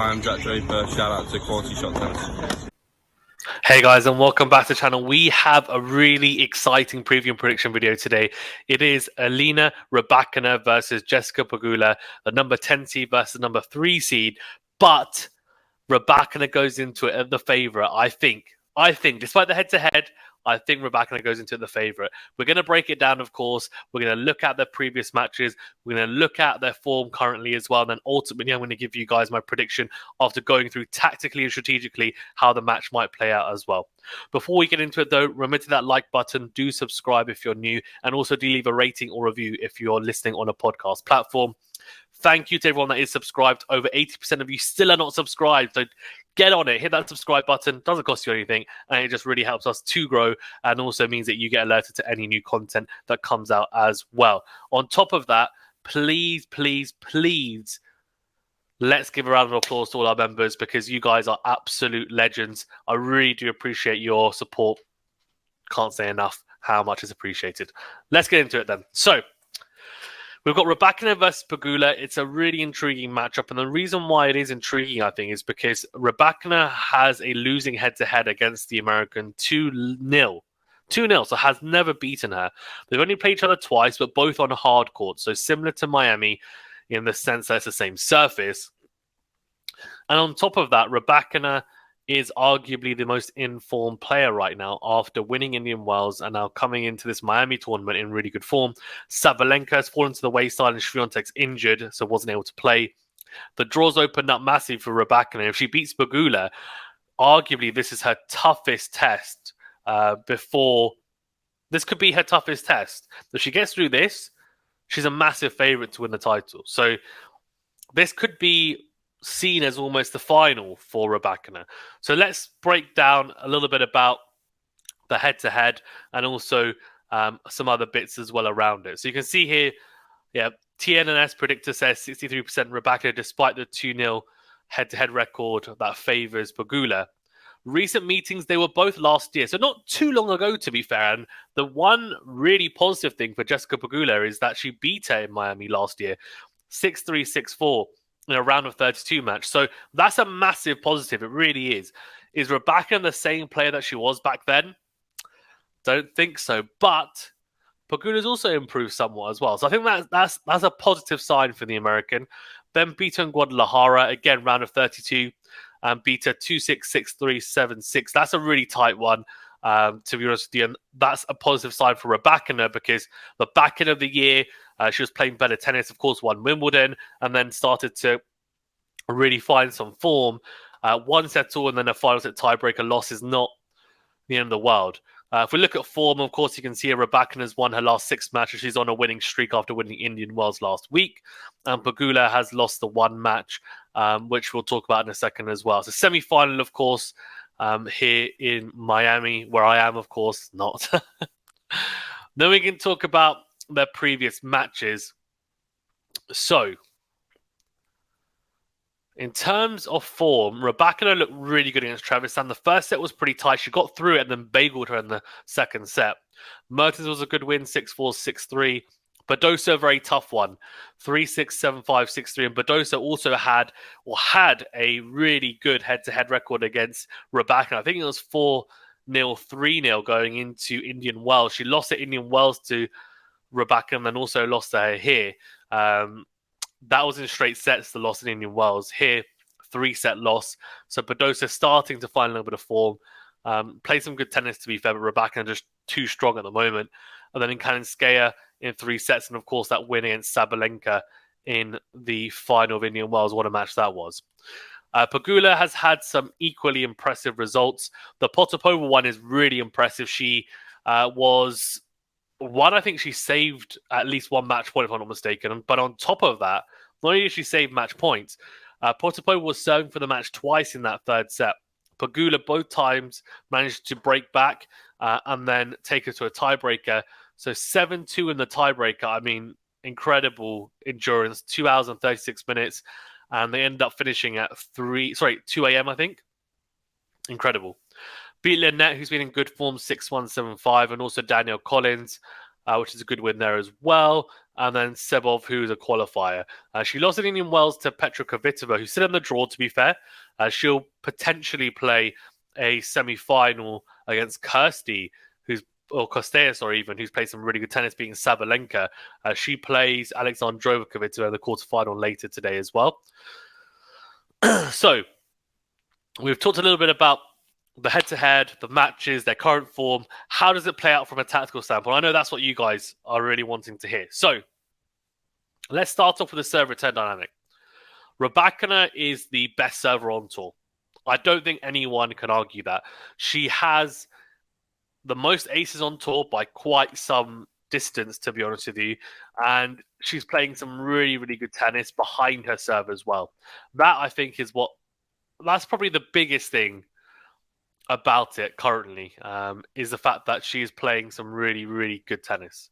Hi, I'm Jack Draper. Shout out to QualityShot Tennis. Hey guys, and welcome back to the channel. We have a really exciting preview and prediction video today. It is Elena Rybakina versus Jessica Pegula, the number 10 seed versus number 3 seed. But Rybakina goes into it as the favorite, I think. Despite the head-to-head, I think Rybakina goes into the favorite. We're going to break it down, of course. We're going to look at their previous matches. We're going to look at their form currently as well. And then ultimately, I'm going to give you guys my prediction after going through tactically and strategically how the match might play out as well. Before we get into it, though, remember to that like button. Do subscribe if you're new. And also do leave a rating or review if you're listening on a podcast platform. Thank you to everyone that is subscribed. Over 80% of you still are not subscribed. So get on it. Hit that subscribe button. Doesn't cost you anything. And it just really helps us to grow. And also means that you get alerted to any new content that comes out as well. On top of that, please, let's give a round of applause to all our members because you guys are absolute legends. I really do appreciate your support. Can't say enough how much is appreciated. Let's get into it then. So, we've got Rybakina versus Pegula. It's a really intriguing matchup. And the reason why it is intriguing, I think, is because Rybakina has a losing head-to-head against the American 2-0. 2-0, so has never beaten her. They've only played each other twice, but both on a hard court. So similar to Miami in the sense that it's the same surface. And on top of that, Rybakina is arguably the most informed player right now after winning Indian Wells and now coming into this Miami tournament in really good form. Sabalenka has fallen to the wayside and Swiatek's injured, so wasn't able to play. The draws opened up massive for Rybakina. If she beats Pegula, arguably this is her toughest test before... This could be her toughest test. If she gets through this, she's a massive favourite to win the title. So this could be seen as almost the final for Rybakina. So let's break down a little bit about the head-to-head and also some other bits as well around it. So you can see here, TNS predictor says 63% Rybakina despite the 2-0 head-to-head record that favours Pegula. Recent meetings, they were both last year, so not too long ago to be fair. And the one really positive thing for Jessica Pegula is that she beat her in Miami last year, 6-3, 6-4. In a round of 32 match. So that's a massive positive. It really is. Is Rybakina the same player that she was back then? Don't think so. But Pegula's also improved somewhat as well. So I think that's a positive sign for the American. Then beat her in Guadalajara, again, round of 32. And beat her 2-6, 6-3, 7-6. That's a really tight one. To be honest with you, and that's a positive sign for Rybakina because the back end of the year, she was playing better tennis, of course, won Wimbledon, and then started to really find some form. One set all and then a final set tiebreaker loss is not the end of the world. If we look at form, of course, you can see Rybakina has won her last 6 matches. She's on a winning streak after winning Indian Wells last week. And Pegula has lost the 1 match, which we'll talk about in a second as well. So semi-final, of course, here in Miami, where I am, of course, not. Then we can talk about their previous matches. So, in terms of form, Rybakina looked really good against Trevisan. The first set was pretty tight. She got through it and then bageled her in the second set. Mertens was a good win, 6-4, 6-3. Badosa, a very tough one, 3-6, 7-5, 6-3. And Badosa also had a really good head-to-head record against Rybakina. I think it was 4-0, 3-0 going into Indian Wells. She lost at Indian Wells to Rybakina and then also lost to her here. That was in straight sets, the loss in Indian Wells. Here, 3-set loss. So Badosa starting to find a little bit of form. Played some good tennis, to be fair, but Rybakina just too strong at the moment. And then in Kalinskaya in 3 sets. And, of course, that win against Sabalenka in the final of Indian Wells. What a match that was. Pegula has had some equally impressive results. The Potapova one is really impressive. She was... I think she saved at least 1 match point, if I'm not mistaken. But on top of that, not only did she save match points, Potapova was serving for the match twice in that 3rd set. Pegula both times managed to break back and then take her to a tiebreaker. So 7-2 in the tiebreaker. I mean, incredible endurance. 2 hours and 36 minutes. And they ended up finishing at 2 a.m., I think. Incredible. Beat Lynette, who's been in good form, 6-1, 7-5, and also Danielle Collins, which is a good win there as well. And then Sebov, who's a qualifier. She lost in Indian Wells to Petra Kvitova, who's still in the draw, to be fair. She'll potentially play a semi-final against Kirsty, or Kostea, who's played some really good tennis, beating Sabalenka. She plays Alexandrova Kvitova in the quarterfinal later today as well. So, we've talked a little bit about the head-to-head, the matches, their current form. How does it play out from a tactical standpoint? I know that's what you guys are really wanting to hear. So, let's start off with the serve-return dynamic. Rybakina is the best server on tour. I don't think anyone can argue that. She has the most aces on tour by quite some distance, to be honest with you. And she's playing some really, really good tennis behind her serve as well. That, I think, that's probably the biggest thing about it currently, is the fact that she's playing some really, really good tennis.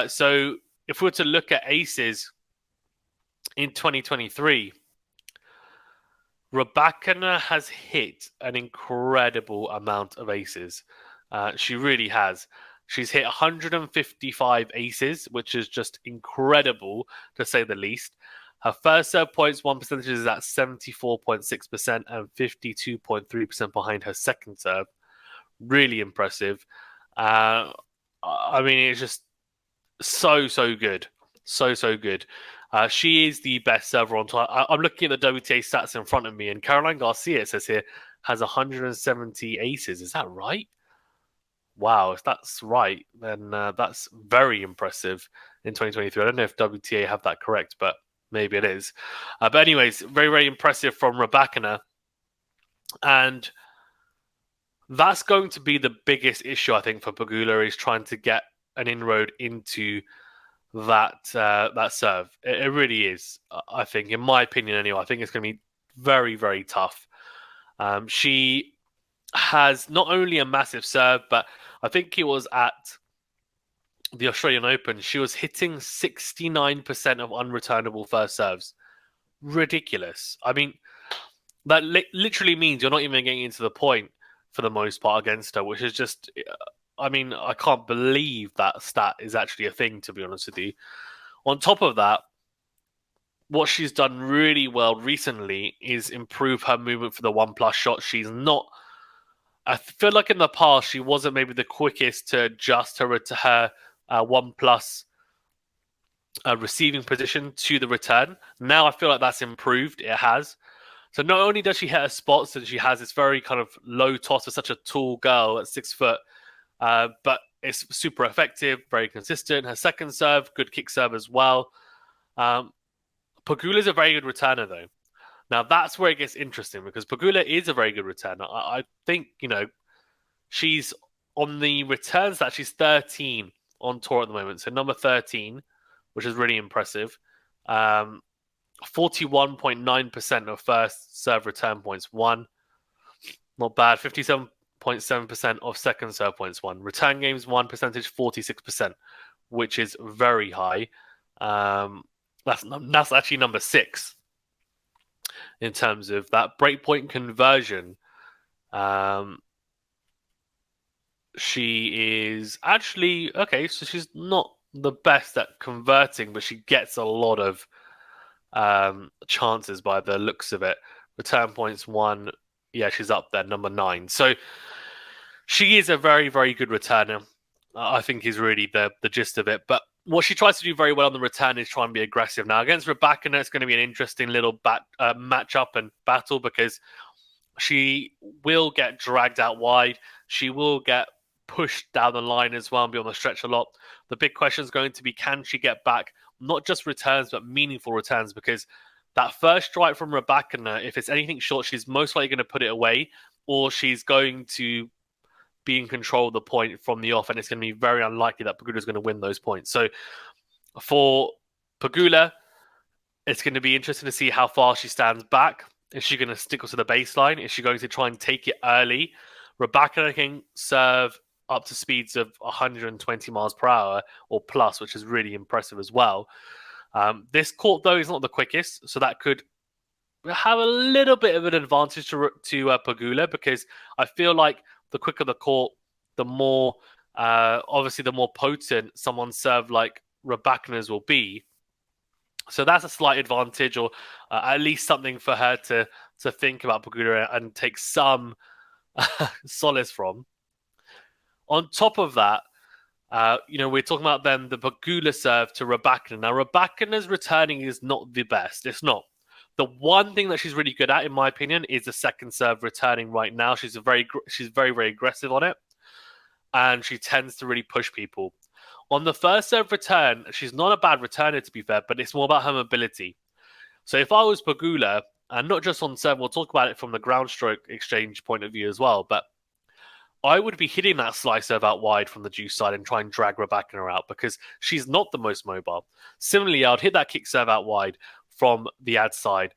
So if we were to look at aces in 2023, Rybakina has hit an incredible amount of aces. She really has. She's hit 155 aces, which is just incredible, to say the least. Her first serve points won percentage is at 74.6% and 52.3% behind her second serve. Really impressive. I mean, it's just so good. So good. She is the best server on tour. I'm looking at the WTA stats in front of me, and Caroline Garcia, it says here, has 170 aces. Is that right? Wow, if that's right, then that's very impressive in 2023. I don't know if WTA have that correct, but maybe it is. But anyways, very, very impressive from Rybakina. And that's going to be the biggest issue, I think, for Pegula, is trying to get an inroad into that serve. It really is, I think, in my opinion anyway. I think it's going to be very, very tough. She has not only a massive serve, but I think it was at the Australian Open, she was hitting 69% of unreturnable first serves. Ridiculous. I mean, that literally means you're not even getting into the point for the most part against her, which is just, I mean, I can't believe that stat is actually a thing, to be honest with you. On top of that, what she's done really well recently is improve her movement for the 1+ shot. She's not, I feel like in the past, she wasn't maybe the quickest to adjust her 1+ receiving position to the return. Now I feel like that's improved. It has. So not only does she hit her spots, and she has this very kind of low toss for such a tall girl at 6 foot, but it's super effective, very consistent. Her second serve, good kick serve as well. Pegula is a very good returner, though. Now, that's where it gets interesting, because Pegula is a very good returner. I think, she's on the returns that she's 13 on tour at the moment. So number 13, which is really impressive. 41.9% of first serve return points won. Not bad. 57.7% of second serve points won. Return games won percentage 46%, which is very high. That's actually number 6 in terms of that breakpoint conversion. She is actually okay. So she's not the best at converting, but she gets a lot of chances by the looks of it. Return points won. Yeah, she's up there, number 9. So she is a very, very good returner. I think is really the gist of it. But what she tries to do very well on the return is try and be aggressive. Now, against Rybakina, it's going to be an interesting little matchup and battle, because she will get dragged out wide. She will get pushed down the line as well and be on the stretch a lot. The big question is going to be, can she get back not just returns, but meaningful returns? Because that first strike from Rybakina, if it's anything short, she's most likely going to put it away, or she's going to be in control of the point from the off, and it's going to be very unlikely that Pegula is going to win those points. So for Pegula, it's going to be interesting to see how far she stands back. Is she going to stick to the baseline? Is she going to try and take it early? Rybakina can serve up to speeds of 120 miles per hour or plus, which is really impressive as well. This court, though, is not the quickest, so that could have a little bit of an advantage to Pegula, because I feel like the quicker the court, the more obviously the more potent someone's serve like Rybakina's will be. So that's a slight advantage, or at least something for her to think about Pegula and take some solace from. On top of that, we're talking about then the Pegula serve to Rybakina. Now, Rybakina's returning is not the best. It's not. The one thing that she's really good at, in my opinion, is the second serve returning right now. She's very, very aggressive on it, and she tends to really push people. On the first serve return, she's not a bad returner, to be fair, but it's more about her mobility. So if I was Pegula, and not just on serve, we'll talk about it from the ground stroke exchange point of view as well, but I would be hitting that slice serve out wide from the juice side and try and drag Rybakina out because she's not the most mobile. Similarly, I would hit that kick serve out wide from the ad side.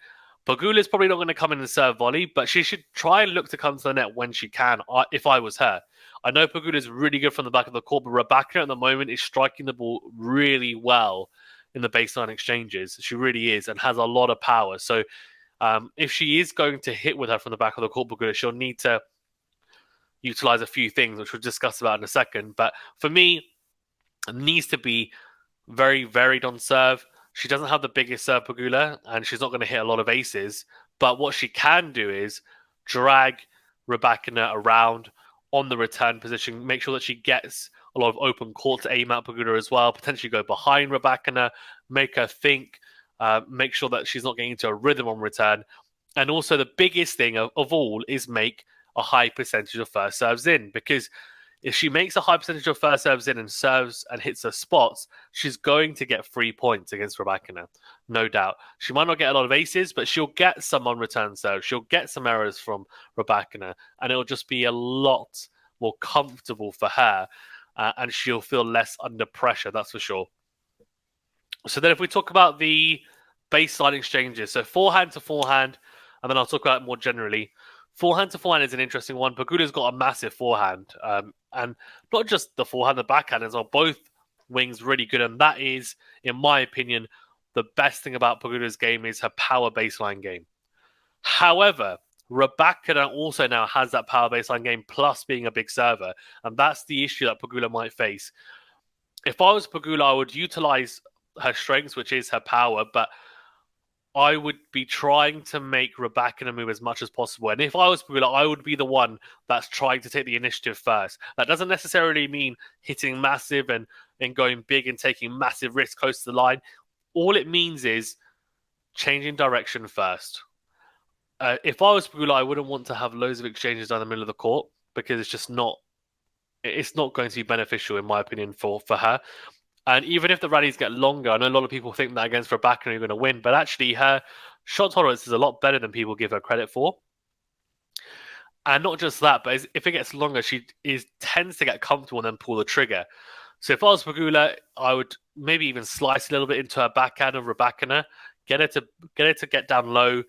Pegula is probably not going to come in and serve volley, but she should try and look to come to the net when she can, if I was her. I know Pegula is really good from the back of the court, but Rybakina at the moment is striking the ball really well in the baseline exchanges. She really is and has a lot of power. So if she is going to hit with her from the back of the court, Pegula, she'll need to utilize a few things, which we'll discuss about in a second. But for me, it needs to be very varied on serve. She doesn't have the biggest serve, Pegula, and she's not going to hit a lot of aces. But what she can do is drag Rybakina around on the return position, make sure that she gets a lot of open court to aim at Pegula as well, potentially go behind Rybakina, make her think, make sure that she's not getting into a rhythm on return. And also the biggest thing of all is make a high percentage of first serves in, because if she makes a high percentage of first serves in and serves and hits her spots, she's going to get 3 points against Rybakina, no doubt. She might not get a lot of aces, but she'll get some on return serve. She'll get some errors from Rybakina, and it'll just be a lot more comfortable for her, and she'll feel less under pressure, that's for sure. So then if we talk about the baseline exchanges, so forehand to forehand, and then I'll talk about it more generally. Forehand to forehand is an interesting one. Pegula's got a massive forehand. And not just the forehand, the backhand as well. Both wings really good. And that is, in my opinion, the best thing about Pegula's game is her power baseline game. However, Rybakina also now has that power baseline game plus being a big server. And that's the issue that Pegula might face. If I was Pegula, I would utilize her strengths, which is her power, but I would be trying to make Rybakina move as much as possible. And if I was Pegula, I would be the one that's trying to take the initiative first. That doesn't necessarily mean hitting massive and going big and taking massive risks close to the line. All it means is changing direction first. If I was Pegula, I wouldn't want to have loads of exchanges down the middle of the court because it's not going to be beneficial, in my opinion, for her. And even if the rallies get longer, I know a lot of people think that against Rybakina you're going to win, but actually her shot tolerance is a lot better than people give her credit for. And not just that, but if it gets longer, she tends to get comfortable and then pull the trigger. So if I was Pegula, I would maybe even slice a little bit into her backhand of Rybakina, get her to get down low,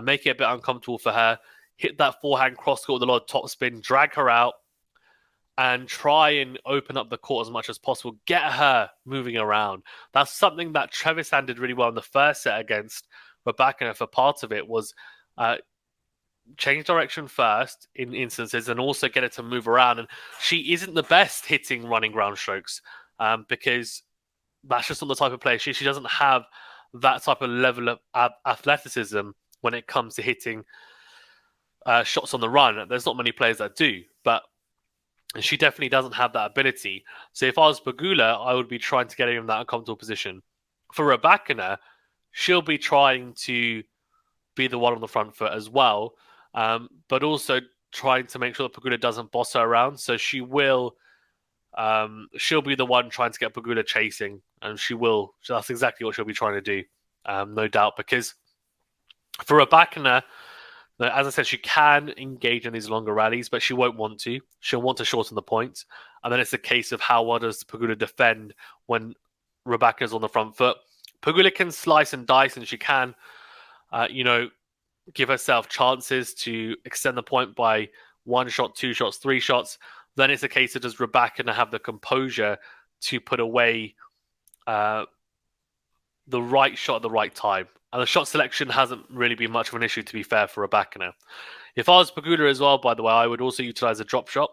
make it a bit uncomfortable for her, hit that forehand cross court with a lot of topspin, drag her out, and try and open up the court as much as possible. Get her moving around. That's something that Trevisan did really well in the first set against Rybakina. For part of it was change direction first in instances and also get her to move around. And she isn't the best hitting running ground strokes because that's just not the type of player. She doesn't have that type of level of athleticism when it comes to hitting shots on the run. There's not many players that do, but she definitely doesn't have that ability. So if I was Pegula, I would be trying to get her in that uncomfortable position. For Rybakina, she'll be trying to be the one on the front foot as well, but also trying to make sure that Pegula doesn't boss her around. So she'll be the one trying to get Pegula chasing, and she will. So that's exactly what she'll be trying to do, no doubt. Because for Rybakina, as I said, she can engage in these longer rallies, but she won't want to. She'll want to shorten the points. And then it's a case of how well does Pegula defend when Rybakina's on the front foot. Pegula can slice and dice, and she can, give herself chances to extend the point by 1 shot, 2 shots, 3 shots. Then it's a case of does Rybakina have the composure to put away the right shot at the right time. And the shot selection hasn't really been much of an issue, to be fair, for Rybakina. If I was Pegula as well, by the way, I would also utilize a drop shot,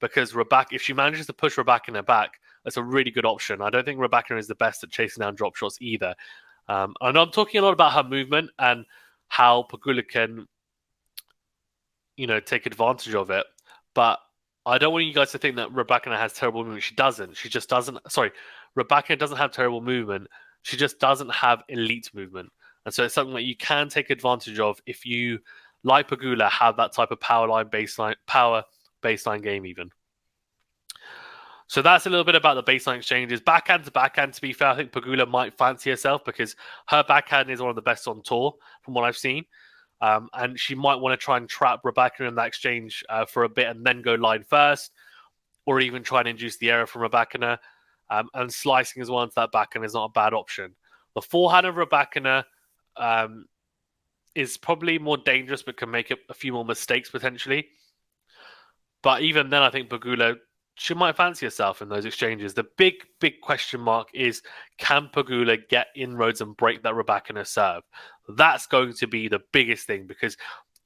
because if she manages to push Rybakina back, that's a really good option. I don't think Rybakina is the best at chasing down drop shots either. I know I'm talking a lot about her movement and how Pegula can, take advantage of it, but I don't want you guys to think that Rybakina has terrible movement. She doesn't. She just doesn't. Sorry, Rybakina doesn't have terrible movement. She just doesn't have elite movement, and so it's something that you can take advantage of if you, like Pegula, have that type of power baseline game even. So that's a little bit about the baseline exchanges. Backhand to backhand, to be fair, I think Pegula might fancy herself because her backhand is one of the best on tour from what I've seen. And she might want to try and trap Rybakina in that exchange for a bit and then go line first, or even try and induce the error from Rybakina. And slicing as well into that backhand is not a bad option. The forehand of Rybakina is probably more dangerous but can make a few more mistakes potentially. But even then, I think Pegula, she might fancy herself in those exchanges. The big question mark is, can Pegula get inroads and break that Rybakina serve? That's going to be the biggest thing, because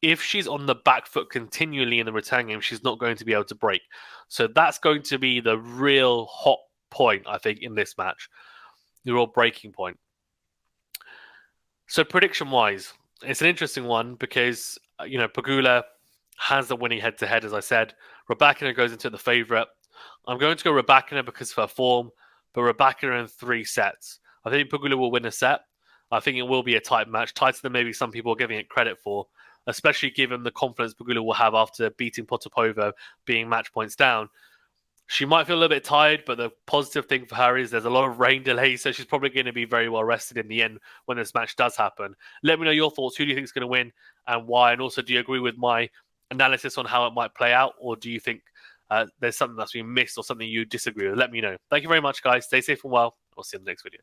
if she's on the back foot continually in the return game, she's not going to be able to break. So that's going to be the real hot point, I think, in this match. The real breaking point. So prediction-wise, it's an interesting one because, Pegula has the winning head-to-head, as I said. Rybakina goes into the favourite. I'm going to go Rybakina because of her form, but Rybakina in 3 sets. I think Pegula will win a set. I think it will be a tight match, tighter than maybe some people are giving it credit for, especially given the confidence Pegula will have after beating Potapova, being match points down. She might feel a little bit tired, but the positive thing for her is there's a lot of rain delays, so she's probably going to be very well rested in the end when this match does happen. Let me know your thoughts. Who do you think is going to win and why? And also, do you agree with my analysis on how it might play out, or do you think there's something that's been missed or something you disagree with? Let me know. Thank you very much, guys. Stay safe and well. I'll see you in the next video.